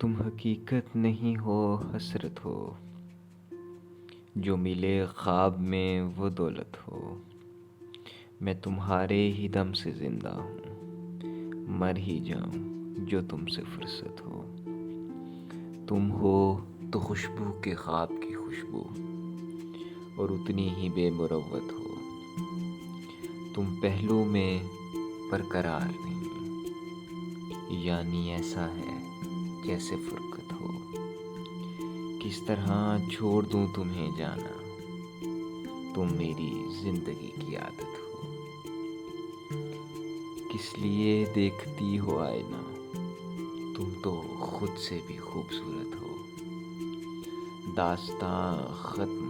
तुम हकीकत नहीं हो, हसरत हो। जो मिले ख्वाब में वो दौलत हो। मैं तुम्हारे ही दम से जिंदा हूँ, मर ही जाऊँ जो तुमसे फुर्सत हो। तुम हो तो खुशबू के ख्वाब की खुशबू, और उतनी ही बेमुरव्वत हो। तुम पहलू में बरकरार नहीं, यानी ऐसा है जैसे फुरकत हो। किस तरह छोड़ दूं तुम्हें जाना, तुम मेरी जिंदगी की आदत हो। किस लिए देखती हो आईना, तुम तो खुद से भी खूबसूरत हो। दास्तां खत्म